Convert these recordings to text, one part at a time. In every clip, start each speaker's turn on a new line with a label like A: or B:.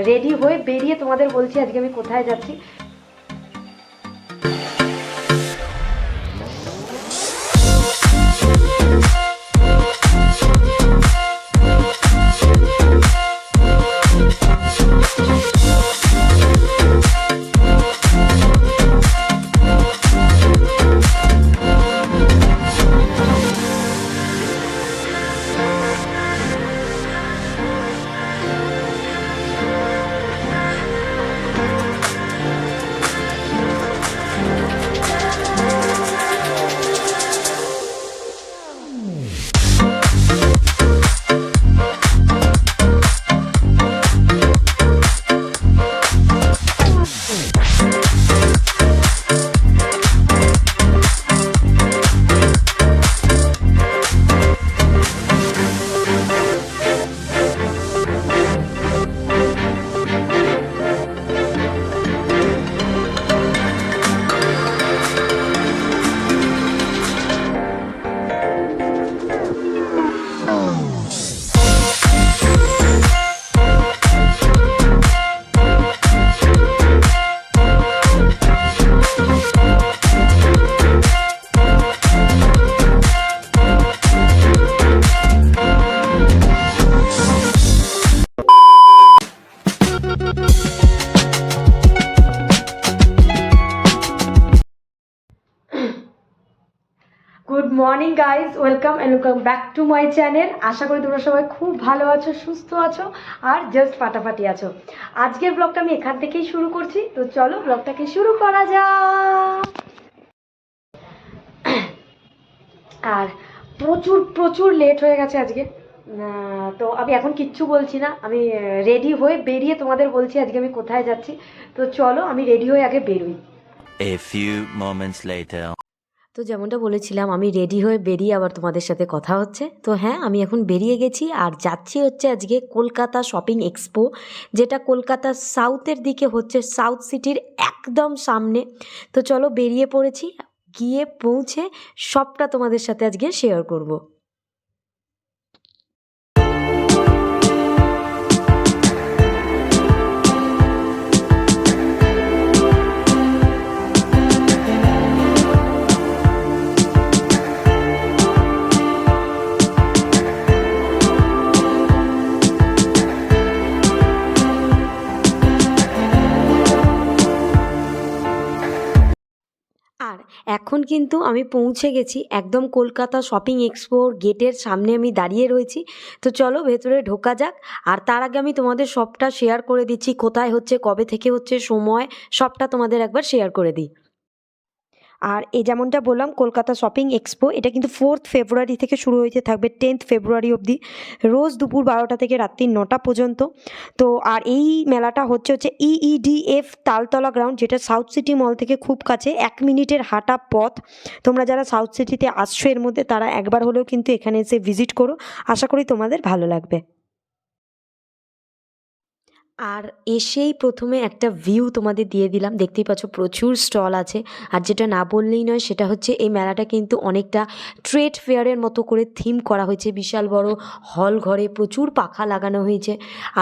A: Ready হয়ে বেরিয়ে তোমাদের বলছি আজকে আমি কোথায় যাচ্ছি। Good morning guys, welcome and welcome back to my channel. আশা করি তোমরা সবাই খুব ভালো আছো, সুস্থ আছো আর জাস্ট ফাটাফাটি আছো। আজকের ব্লগটা আমি এখান থেকেই শুরু করছি, তো চলো ব্লগটাকে শুরু করা যাক। আর প্রচুর প্রচুর লেট হয়ে গেছে আজকে, তো আমি এখন কিচ্ছু বলছি না, আমি রেডি হয়ে বেরিয়ে তোমাদের বলছি আজকে আমি কোথায় যাচ্ছি। তো চলো আমি রেডি হয়ে আগে বেরোই।
B: A few moments later.
A: তো যেমনটা বলেছিলাম আমি রেডি হয়ে বেরিয়ে আবার তোমাদের সাথে কথা হচ্ছে। তো হ্যাঁ, আমি এখন বেরিয়ে গেছি আর যাচ্ছি হচ্ছে আজকে কলকাতা শপিং এক্সপো, যেটা কলকাতার সাউথের দিকে হচ্ছে, সাউথ সিটির একদম সামনে। তো চলো বেরিয়ে পড়েছি, গিয়ে পৌঁছে সবটা তোমাদের সাথে আজকে শেয়ার করব। আর এখন কিন্তু আমি পৌঁছে গেছি একদম কলকাতা শপিং এক্সপোর গেটের সামনে আমি দাঁড়িয়ে রয়েছি। তো চলো ভেতরে ঢোকা যাক। আর তার আগে আমি তোমাদের সবটা শেয়ার করে দিচ্ছি, কোথায় হচ্ছে, কবে থেকে হচ্ছে, সময় সবটা তোমাদের একবার শেয়ার করে দিই। আর এই যেমনটা বললাম কলকাতা শপিং এক্সপো, এটা কিন্তু 4th ফেব্রুয়ারি থেকে শুরু হয়েছে, থাকবে 10th ফেব্রুয়ারি অবধি, রোজ দুপুর 12টা থেকে রাত্রি 9টা পর্যন্ত। তো আর এই মেলাটা হচ্ছে EEDF তালতলা গ্রাউন্ড, যেটা সাউথ সিটি মল থেকে খুব কাছে, 1 মিনিটের হাঁটা পথ। তোমরা যারা সাউথ সিটিতে আসছো এর মধ্যে, তারা একবার হলেও কিন্তু এখানে এসে ভিজিট করো, আশা করি তোমাদের ভালো লাগবে। আর এসেই প্রথমে একটা ভিউ তোমাদের দিয়ে দিলাম, দেখতেই পাচ্ছ প্রচুর স্টল আছে। আর যেটা না বললেই নয় সেটা হচ্ছে এই মেলাটা কিন্তু অনেকটা ট্রেড ফেয়ারের মতো করে থিম করা হয়েছে, বিশাল বড় হল ঘরে প্রচুর পাখা লাগানো হয়েছে।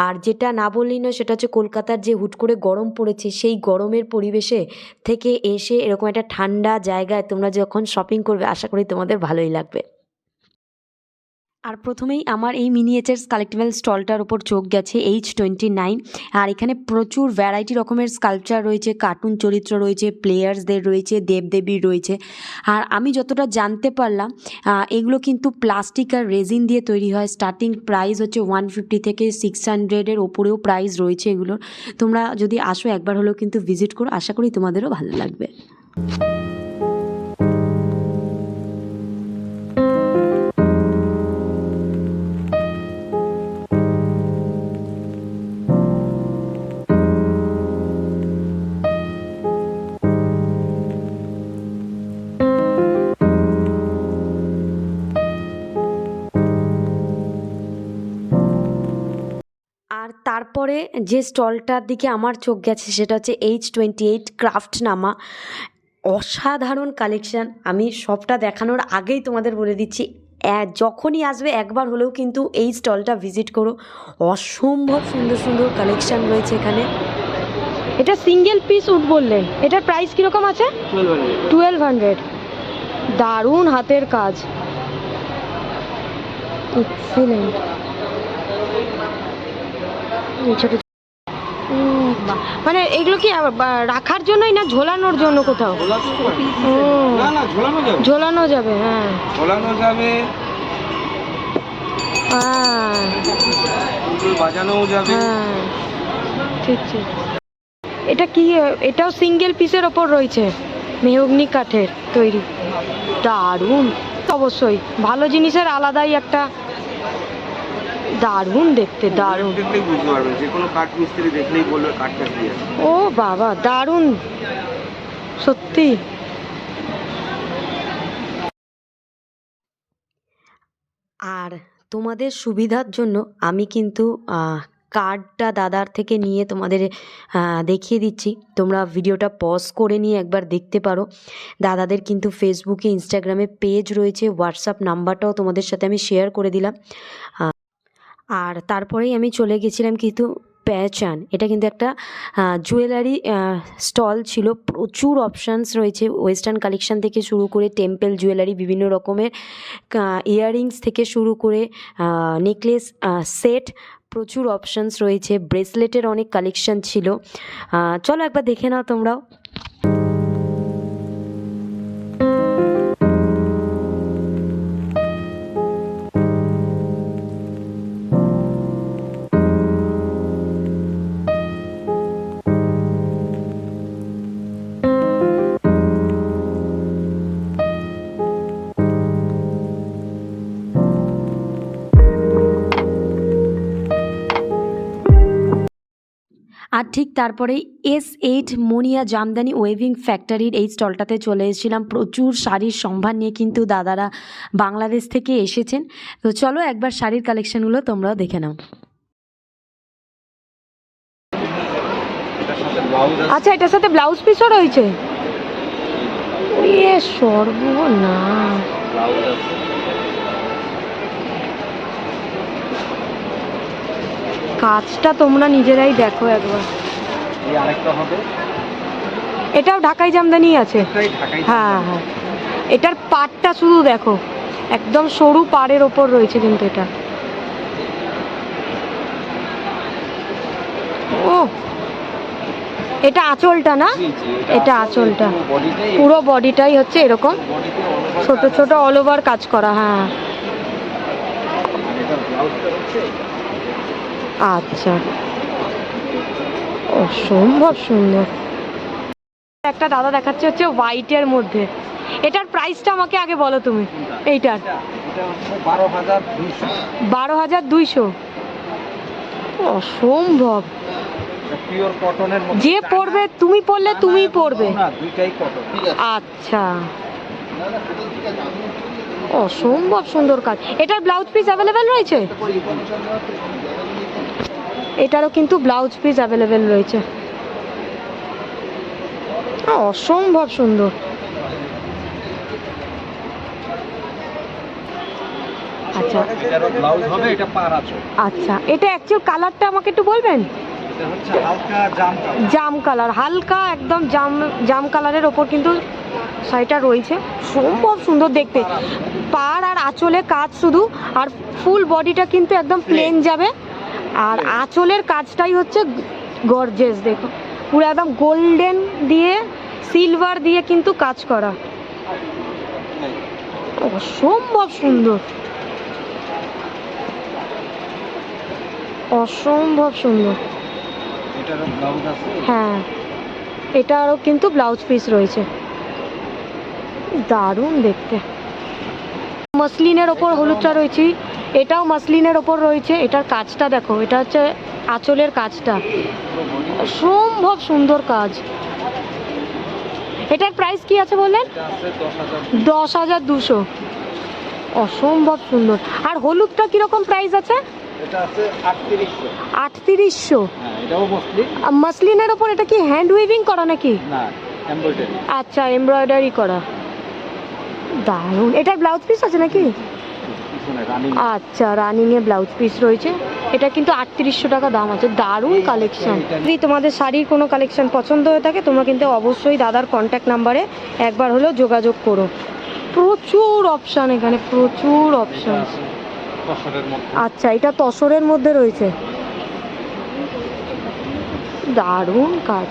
A: আর যেটা না বললেই নয় সেটা হচ্ছে কলকাতার যে হুট করে গরম পড়েছে, সেই গরমের পরিবেশে থেকে এসে এরকম একটা ঠান্ডা জায়গায় তোমরা যখন শপিং করবে, আশা করি তোমাদের ভালোই লাগবে। আর প্রথমেই আমার এই মিনিয়েচার্স কালেক্টিবল স্টলটার ওপর চোখ গেছে, H29। আর এখানে প্রচুর ভ্যারাইটি রকমের স্কাল্পচার রয়েছে, কার্টুন চরিত্র রয়েছে, প্লেয়ার্সদের রয়েছে, দেবদেবীর রয়েছে। আর আমি যতটা জানতে পারলাম, এগুলো কিন্তু প্লাস্টিক আর রেজিন দিয়ে তৈরি হয়। স্টার্টিং প্রাইস হচ্ছে 150 থেকে 600-এর ওপরেও প্রাইস রয়েছে এগুলোর। তোমরা যদি আসো একবার হলেও কিন্তু ভিজিট করো, আশা করি তোমাদেরও ভালো লাগবে। আর তারপরে যে স্টলটার দিকে আমার চোখ গেছে সেটা হচ্ছে H28 ক্রাফট নামা। অসাধারণ কালেকশান। আমি সবটা দেখানোর আগেই তোমাদের বলে দিচ্ছি, যখনই আসবে একবার হলেও কিন্তু এই স্টলটা ভিজিট করো। অসম্ভব সুন্দর সুন্দর কালেকশান রয়েছে এখানে। এটা সিঙ্গেল পিস উড বললেন, এটার প্রাইস কীরকম আছে? 1200। দারুণ হাতের কাজ, এক্সিলেন্ট। ছোট মানে এগুলো কি রাখার জন্যই না ঝোলানোর জন্য কোথাও? ঝোলানো যাবে, হ্যাঁ
C: ঝোলানো যাবে, বাজানো যাবে।
A: হ্যাঁ ঠিক ঠিক। এটা কি? এটাও সিঙ্গেল পিসের ওপর রয়েছে, মেহগনি কাঠের তৈরি। দারুণ, অবশ্যই ভালো জিনিসের আলাদাই একটা, দারুণ দেখতে, দারুণ।
C: দেখলেই বুঝতে পারবে, যে কোনো কাঠ মিস্ত্রি দেখলেই বলবে কাঠটা কি আছে।
A: ও বাবা, দারুণ সত্যি। আর তোমাদের সুবিধার জন্য আমি কিন্তু কার্ডটা দাদার থেকে নিয়ে তোমাদের দেখিয়ে দিচ্ছি। তোমরা ভিডিওটা পজ করে নিয়ে একবার দেখতে পারো। দাদাদের কিন্তু ফেসবুকে, ইনস্টাগ্রামে পেজ রয়েছে, হোয়াটসঅ্যাপ নাম্বারটাও তোমাদের সাথে আমি শেয়ার করে দিলাম। আর তারপরেই আমি চলে গেছিলাম কিন্তু পেহচান। এটা কিন্তু একটা জুয়েলারি স্টল ছিল। প্রচুর অপশানস রয়েছে, ওয়েস্টার্ন কালেকশান থেকে শুরু করে টেম্পল জুয়েলারি, বিভিন্ন রকমের ইয়াররিংস থেকে শুরু করে নেকলেস সেট, প্রচুর অপশানস রয়েছে। ব্রেসলেটের অনেক কালেকশান ছিল। চলো একবার দেখে নাও তোমরাও। আর ঠিক তারপরেই S8 মনিয়া জামদানি ওয়েভিং ফ্যাক্টরির এই স্টলটাতে চলে এসেছিলাম। প্রচুর শাড়ির সম্ভার নিয়ে কিন্তু দাদারা বাংলাদেশ থেকে এসেছেন। তো চলো একবার শাড়ির কালেকশনগুলো তোমরাও দেখে নাও। আচ্ছা, এটার সাথে ব্লাউজ পিসও রয়েছে? এ সর্বনাশ, কাজটা তোমরা নিজেরাই দেখো একবার। এটাও ঢাকাই জামদানি আছে? হ্যাঁ হ্যাঁ, এটার পাড়টা শুধু দেখো, একদম সরু পাড়ের ওপর রয়েছে কিন্তু এটা। ও, এটা আঁচলটা না? এটা আঁচলটা, পুরো বডিটাই হচ্ছে এরকম ছোট ছোট অল ওভার কাজ করা। হ্যাঁ আচ্ছা, অসম্ভব সুন্দর। একটা দাদা দেখাচ্ছে হচ্ছে হোয়াইটের মধ্যে। এটার প্রাইসটা আমাকে আগে বলো তুমি। এইটার 12,200। অসম্ভব। যে পড়বে, তুমি পড়লে তুমিই পড়বে। আচ্ছা, অসম্ভব সুন্দর কাজ। এটার ব্লাউজ পিস অ্যাভেলেবেল রয়েছে? এটারও কিন্তু ব্লাউজ পিস অ্যাভেলেবেল রয়েছে। অসম্ভব সুন্দর। আচ্ছা আচ্ছা, এটা অ্যাকচুয়াল কালারটা আমাকে একটু বলবেন? জাম কালার, হালকা একদম জাম কালারের ওপর কিন্তু শাড়িটা রয়েছে। সম্ভব সুন্দর দেখতে, পাড় আর আঁচলে কাজ শুধু, আর ফুল বডিটা কিন্তু একদম প্লেন যাবে। আর আঁচলের কাজটাই হচ্ছে গর্জিয়াস, দেখো পুরো একদম গোল্ডেন দিয়ে, সিলভার দিয়ে কিন্তু কাজ করা। অসম্ভব সুন্দর, অসম্ভব সুন্দর। হ্যাঁ, এটারও কিন্তু ব্লাউজ পিস রয়েছে। দারুণ দেখতে। মসলিনের ওপর হলুদটা রয়েছে, এটাও মসলিনের ওপর রয়েছে। এটার কাজটা দেখো, এটা হচ্ছে আঁচলের কাজটা, অসম্ভব সুন্দর কাজ। এটার প্রাইস কি আছে বললেন? 10,200। অসম্ভব সুন্দর। আর হলুদটা কিরকম প্রাইস আছে?
C: এটা আছে
A: 3800।
C: হ্যাঁ, এটাও মসলিন।
A: মসলিনের ওপর এটা কি হ্যান্ড উইভিং করা নাকি?
C: না, এমব্রয়ডারি।
A: আচ্ছা, এমব্রয়ডারি করা। দারুণ। এটার ব্লাউজ পিস আছে নাকি?
C: পিছনে রানিং।
A: আচ্ছা, রানিংয়ে ব্লাউজ পিস রয়েছে। এটা কিন্তু 3800 টাকা দাম আছে। দারুণ কালেকশন। যদি তোমাদের শাড়ির কোনো কালেকশন পছন্দ হয়ে থাকে তোমরা কিন্তু অবশ্যই দাদার কন্ট্যাক্ট নাম্বারে একবার হলেও যোগাযোগ করো। প্রচুর অপশান এখানে, প্রচুর অপশান। আচ্ছা, এটা তসরের মধ্যে রয়েছে। দারুণ কাজ।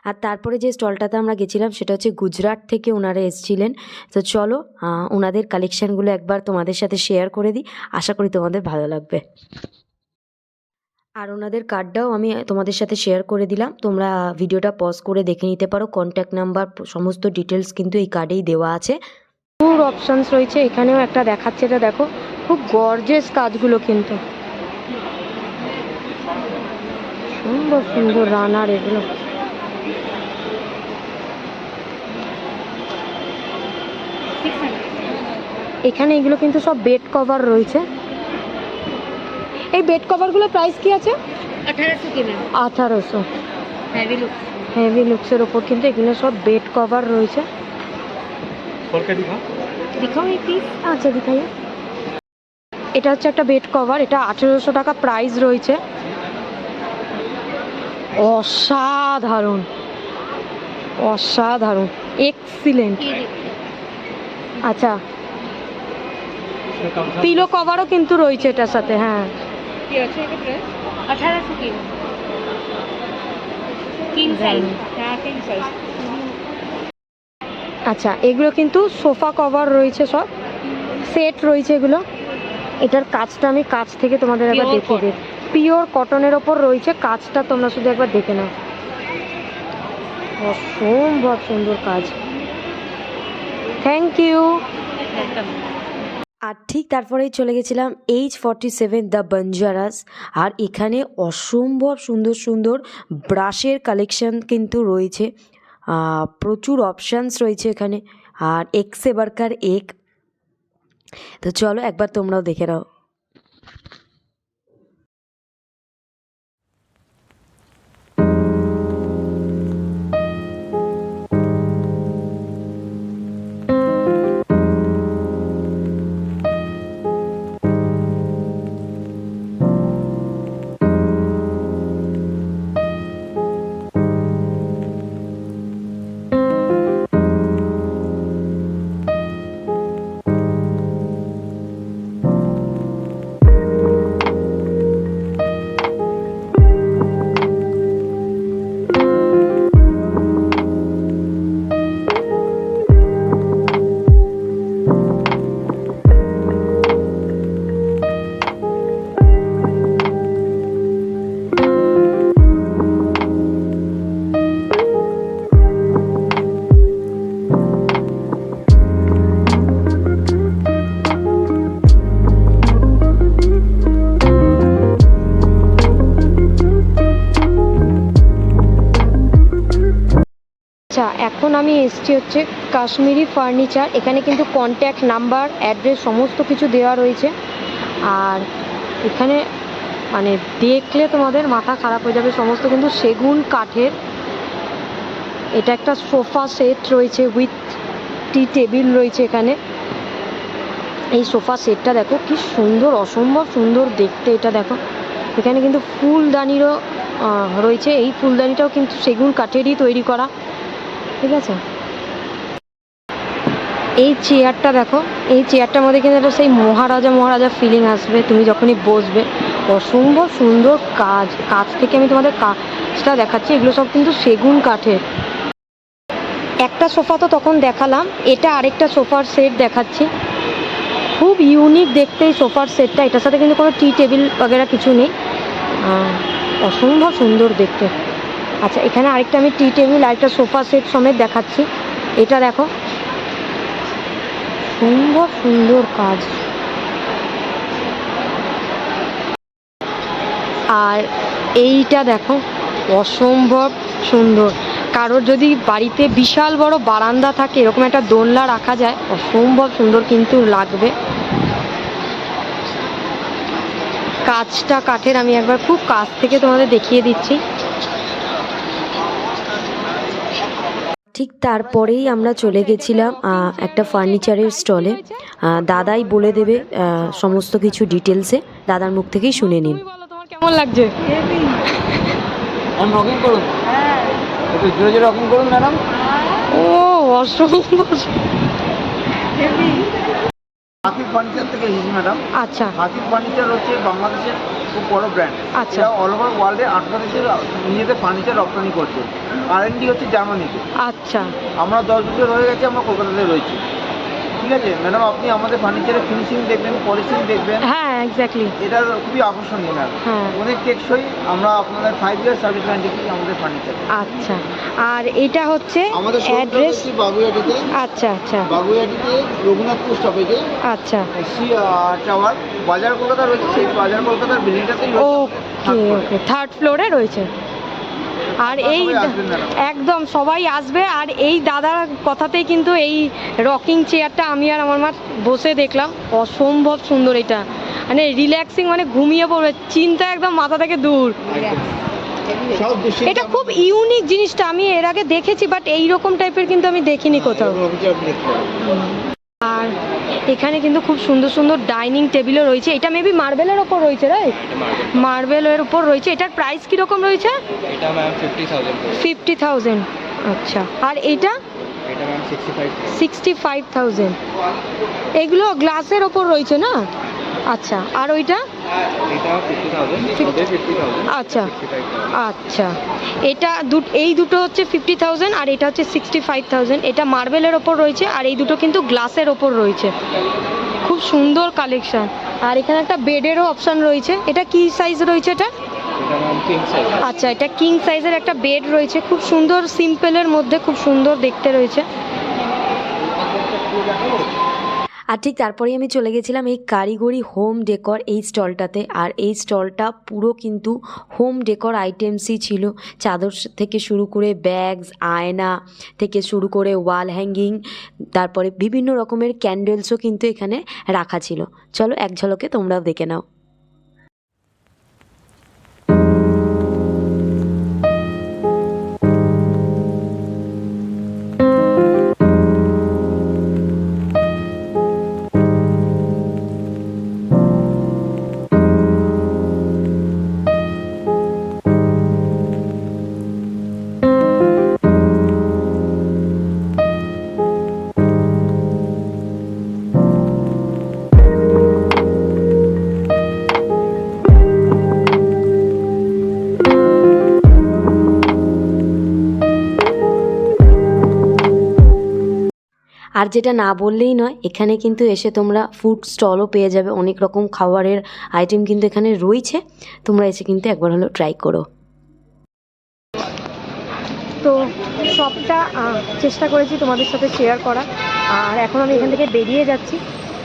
A: আর তারপরে যে স্টলটাতে আমরা গেছিলাম সেটা হচ্ছে গুজরাট থেকে ওনারা এসেছিলেন। তো চলো ওনাদের কালেকশানগুলো একবার তোমাদের সাথে শেয়ার করে দিই, আশা করি তোমাদের ভালো লাগবে। আর ওনাদের কার্ডটাও আমি তোমাদের সাথে শেয়ার করে দিলাম, তোমরা ভিডিওটা পজ করে দেখে নিতে পারো। কন্ট্যাক্ট নাম্বার সমস্ত ডিটেলস কিন্তু এই কার্ডেই দেওয়া আছে। প্রচুর অপশানস রয়েছে। এখানেও একটা দেখাচ্ছে, এটা দেখো, খুব গর্জিয়াস কাজগুলো কিন্তু সুন্দর সুন্দর রানার এগুলো। এখানে এগুলো কিন্তু সব বেড কভার রয়েছে। এই বেড কভারগুলোর প্রাইস কি আছে?
D: 1800 की मैम।
A: 1800।
D: Heavy look.
A: হেভি লুকসের ওপর কিন্তু এখানে সব বেড কভার রয়েছে।
D: दिखाओ एक पीस।
A: আচ্ছা দেখাই। এটা হচ্ছে একটা বেড কভার, এটা 1800 টাকা প্রাইস রয়েছে। অসাধারণ, অসাধারণ, এক্সিলেন্ট।
D: ये देखो।
A: আচ্ছা, পিলো কভারও কিন্তু রয়েছে এটার সাথে। হ্যাঁ,
D: ये अच्छा है प्राइस 1800 की। King size. हां, किंग साइज।
A: আচ্ছা, এগুলো কিন্তু সোফা কভার রয়েছে, সব সেট রয়েছে এগুলো। এটার কাজটা আমি কাছ থেকে তোমাদের একবার
D: Pure
A: দেখিয়ে দিই। পিওর কটনের ওপর রয়েছে কাজটা, তোমরা শুধু একবার দেখে নাও। অসম্ভব সুন্দর কাজ। Thank you.
D: वेलकम।
A: আর ঠিক তারপরেই চলে গেছিলাম H47 দ্য বাঞ্জারাস। আর এখানে অসম্ভব সুন্দর সুন্দর ব্রাশের কালেকশন কিন্তু রয়েছে, প্রচুর অপশানস রয়েছে এখানে। আর এক সে বাড়কার এক। তো চলো একবার তোমরাও দেখে নাও। আচ্ছা, এখন আমি এসছি হচ্ছে কাশ্মীরি ফার্নিচার। এখানে কিন্তু কন্ট্যাক্ট নাম্বার, অ্যাড্রেস সমস্ত কিছু দেওয়া রয়েছে। আর এখানে মানে দেখলে তোমাদের মাথা খারাপ হয়ে যাবে, সমস্ত কিন্তু সেগুন কাঠের। এটা একটা সোফা সেট রয়েছে উইথ টি টেবিল রয়েছে এখানে। এই সোফা সেটটা দেখো কি সুন্দর, অসম্ভব সুন্দর দেখতে। এটা দেখো, এখানে কিন্তু ফুলদানিরও রয়েছে। এই ফুলদানিটাও কিন্তু সেগুন কাঠেরই তৈরি করা, ঠিক আছে। এই চেয়ারটা দেখো, এই চেয়ারটার মধ্যে কিন্তু একটা সেই মহারাজা মহারাজা ফিলিং আসবে তুমি যখনই বসবে। অসম্ভব সুন্দর কাজ। কাছ থেকে আমি তোমাদের কাজটা দেখাচ্ছি। এগুলো সব কিন্তু সেগুন কাঠের। একটা সোফা তো তখন দেখালাম, এটা আরেকটা সোফার সেট দেখাচ্ছি। খুব ইউনিক দেখতে এই সোফার সেটটা। এটার সাথে কিন্তু কোনো টি টেবিল বগেরা কিছু নেই, অসম্ভব সুন্দর দেখতে। আচ্ছা, এখানে আরেকটা আমি টি টেবিল আরেকটা সোফা সেট সমেত দেখাচ্ছি। এটা দেখো, সুন্দর সুন্দর কাজ। আর এইটা দেখো, অসম্ভব সুন্দর। কারোর যদি বাড়িতে বিশাল বড় বারান্দা থাকে, এরকম একটা দোলনা রাখা যায়, অসম্ভব সুন্দর কিন্তু লাগবে। কাজটা কাঠের, আমি একবার খুব কাছ থেকে তোমাদের দেখিয়ে দিচ্ছি। ঠিক তারপরেই আমরা চলে গেছিলাম একটা ফার্নিচারের স্টলে। দাদাই বলে দেবে সমস্ত কিছু ডিটেলসে, দাদার মুখ থেকেই শুনে নিন। তোমার কেমন লাগছে?
C: রকিং করুন, একটু জোরে জোরে রকিং করুন ম্যাডাম।
A: ও অসম্ভব।
C: হাতির ফার্নিচার থেকে এসেছি ম্যাডাম।
A: আচ্ছা
C: হাতির ফার্নিচার হচ্ছে বাংলাদেশের খুব বড় ব্র্যান্ড।
A: আচ্ছা।
C: এটা অল ওভার ওয়ার্ল্ডে 8টা দেশে নিজেদের ফার্নিচার রপ্তানি করছে। R&D হচ্ছে জার্মানিতে।
A: আচ্ছা
C: আমরা 10 বছর হয়ে গেছে, আমরা কলকাতাতে রয়েছি। ঠিক আছে ম্যাডাম, আপনি আমাদের ফার্নিচারের ফিনিশিং দেখবেন, পলিশিং দেখবেন।
A: হ্যাঁ এক্স্যাক্টলি।
C: এটা খুবই আকর্ষণীয় ম্যাম,
A: হ্যাঁ
C: অনেক টেকসই। আমরা আপনাদের 5 ইয়ার সার্ভিস ওয়ারেন্টি দিই আমাদের ফার্নিচার।
A: আচ্ছা, আর এটা হচ্ছে
C: আমাদের
A: অ্যাড্রেস?
C: বাগুইহাটিতে।
A: আচ্ছা আচ্ছা
C: বাগুইহাটিতে রঘুনাথপুর স্টপেজে
A: আচ্ছা।
C: টাওয়ার বাজার কলকাতা রয়েছে, সেই বাজার কলকাতার বিল্ডিংটাতেই
A: ওকে ওকে, থার্ড ফ্লোরে রয়েছে। আর এই একদম সবাই আসবে। আর এই দাদার কথাতেই কিন্তু এই রকিং চেয়ারটা আমি আর আমার মা বসে দেখলাম, অসম্ভব সুন্দর। এটা মানে রিল্যাক্সিং, মানে ঘুমিয়ে পড়বে, চিন্তা একদম মাথা থেকে দূর। এটা খুব ইউনিক জিনিসটা, আমি এর আগে দেখেছি বাট এইরকম টাইপের কিন্তু আমি দেখিনি কোথাও। আর এখানে কিন্তু খুব সুন্দর সুন্দর ডাইনিং টেবিলও রয়েছে। এটা মেবি মার্বেলের ওপর রয়েছে, রাইট? মার্বেলের ওপর রয়েছে। এটার প্রাইস কীরকম রয়েছে?
C: এটা ম্যাম
A: 50,000। আচ্ছা, আর এইটা?
C: এটা ম্যাম
A: 65,000। এগুলো গ্লাসের ওপর রয়েছে না? আচ্ছা, আর ওইটা?
C: এটা 50,000।
A: আচ্ছা আচ্ছা, এটা এই দুটো হচ্ছে 50,000 আর এটা হচ্ছে 65,000। এটা মার্বেলের ওপর রয়েছে আর এই দুটো কিন্তু গ্লাসের ওপর রয়েছে। খুব সুন্দর কালেকশন। আর এখানে একটা বেডেরও অপশন রয়েছে। এটা কি সাইজ রয়েছে এটা? আচ্ছা, এটা কিং সাইজের একটা বেড রয়েছে, খুব সুন্দর, সিম্পলের মধ্যে খুব সুন্দর দেখতে রয়েছে। আর ঠিক তারপরেই আমি চলে গেছিলাম এই কারিগরি হোম ডেকর এই স্টলটাতে। আর এই স্টলটা পুরো কিন্তু হোম ডেকর আইটেমসই ছিল, চাদর থেকে শুরু করে ব্যাগস, আয়না থেকে শুরু করে ওয়াল হ্যাঙ্গিং, তারপরে বিভিন্ন রকমের ক্যান্ডেলসও কিন্তু এখানে রাখা ছিল। চলো এক ঝলকে তোমরাও দেখে নাও। আর যেটা না বললেই নয়, এখানে কিন্তু এসে তোমরা ফুড স্টলও পেয়ে যাবে, অনেক রকম খাবারের আইটেম কিন্তু এখানে রয়েছে। তোমরা এসে কিন্তু একবার হলো ট্রাই করো। তো সবটা চেষ্টা করেছি তোমাদের সাথে শেয়ার করা। আর এখন আমি এখান থেকে বেরিয়ে যাচ্ছি।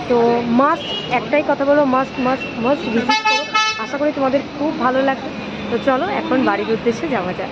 A: তো মাস্ট, একটাই কথা বলো, মাস্ট মাস্ট মাস্ট ভিজিট করো। আশা করি তোমাদের খুব ভালো লাগবে। তো চলো এখন বাড়ির উদ্দেশ্যে যাওয়া যায়।